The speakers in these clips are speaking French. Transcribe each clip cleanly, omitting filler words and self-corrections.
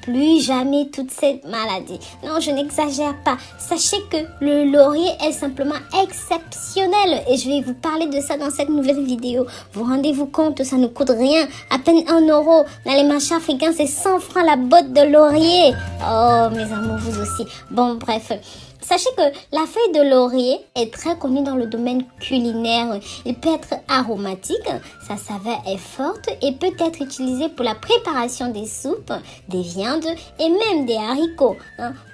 plus jamais toute cette maladie. Non, je n'exagère pas. Sachez que le laurier est simplement exceptionnel et je vais vous parler de ça dans cette nouvelle vidéo. Vous rendez-vous compte, ça ne coûte rien, à peine 1 euro. Dans les marchés africains, c'est 100 francs la botte de laurier. Oh, mes amours, vous aussi. Bon, bref. Sachez que la feuille de laurier est très connue dans le domaine culinaire. Il peut être aromatique, sa saveur est forte et peut être utilisé pour la préparation des soupes, des viandes et même des haricots,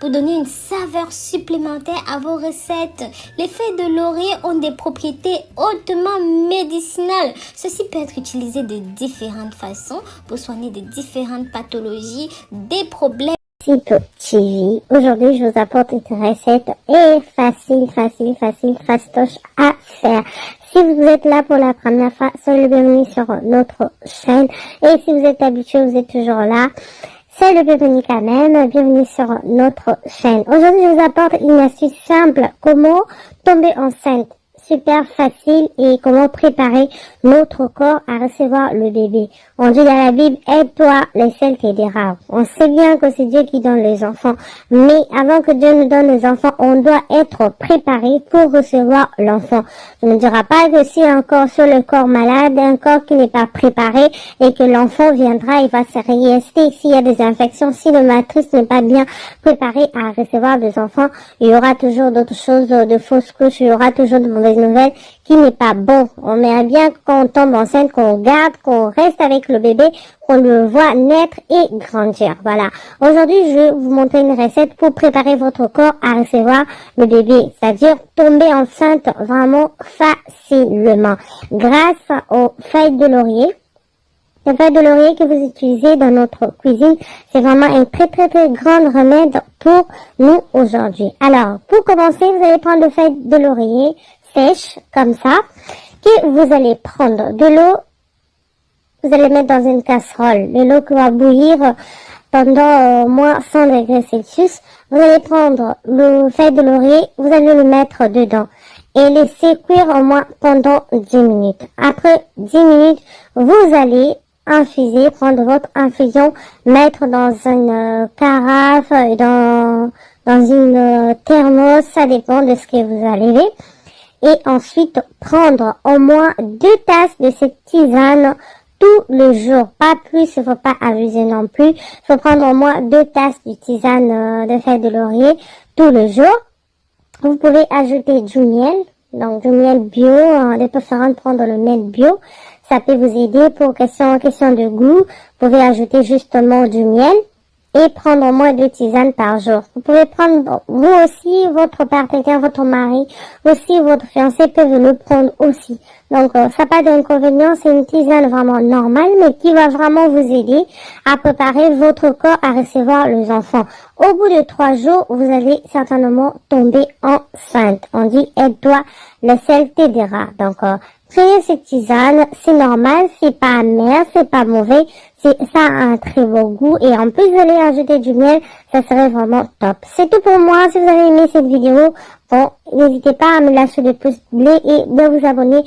pour donner une saveur supplémentaire à vos recettes. Les feuilles de laurier ont des propriétés hautement médicinales. Ceci peut être utilisé de différentes façons pour soigner de différentes pathologies, des problèmes. TV. Aujourd'hui, je vous apporte une recette et fastoche à faire. Si vous êtes là pour la première fois, soyez le bienvenu sur notre chaîne. Et si vous êtes habitué, vous êtes toujours là, c'est le bienvenu quand même. Bienvenue sur notre chaîne. Aujourd'hui, je vous apporte une astuce simple. Comment tomber enceinte. Super facile et comment préparer notre corps à recevoir le bébé. On dit dans la Bible, aide-toi, le ciel t'aidera. On sait bien que c'est Dieu qui donne les enfants, mais avant que Dieu nous donne les enfants, on doit être préparé pour recevoir l'enfant. On ne dira pas que si un corps sur le corps malade, un corps qui n'est pas préparé et que l'enfant viendra, il va se réester. S'il y a des infections, si le matrice n'est pas bien préparé à recevoir des enfants, il y aura toujours d'autres choses, de fausses couches, il y aura toujours de mauvaises nouvelles qui n'est pas bon. On aimerait bien quand on tombe enceinte, qu'on garde, qu'on reste avec le bébé, qu'on le voit naître et grandir. Voilà. Aujourd'hui, je vais vous montrer une recette pour préparer votre corps à recevoir le bébé. C'est-à-dire tomber enceinte vraiment facilement. Grâce aux feuilles de laurier. Les feuilles de laurier que vous utilisez dans notre cuisine, c'est vraiment un très grand remède pour nous aujourd'hui. Alors, pour commencer, vous allez prendre des feuilles de laurier sèches, comme ça, que vous allez prendre de l'eau, vous allez mettre dans une casserole, de l'eau qui va bouillir pendant moins 100 degrés Celsius. Vous allez prendre le feuille de laurier, vous allez le mettre dedans et laisser cuire au moins pendant 10 minutes. Après 10 minutes, vous allez infuser, prendre votre infusion, mettre dans une carafe, dans une thermos, ça dépend de ce que vous allez. Et ensuite, prendre au moins 2 tasses de cette tisane tous les jours. Pas plus, il faut pas abuser non plus. Il faut prendre au moins 2 tasses de tisane de feuilles de laurier tous les jours. Vous pouvez ajouter du miel, donc du miel bio, de préférence prendre le miel bio. Ça peut vous aider pour question de goût. Vous pouvez ajouter justement du miel et prendre au moins 2 tisanes par jour. Vous pouvez prendre, vous aussi, votre partenaire, votre mari, aussi votre fiancé peuvent le prendre aussi. Donc, ça n'a pas d'inconvénient, c'est une tisane vraiment normale, mais qui va vraiment vous aider à préparer votre corps à recevoir les enfants. Au bout de 3 jours, vous allez certainement tomber enceinte. On dit, aide-toi, le ciel t'aidera. Donc, prenez cette tisane, c'est normal, c'est pas amer, c'est pas mauvais, ça a un très beau goût et en plus vous allez ajouter du miel, ça serait vraiment top. C'est tout pour moi, si vous avez aimé cette vidéo, bon, n'hésitez pas à me lâcher des pouces bleus et de vous abonner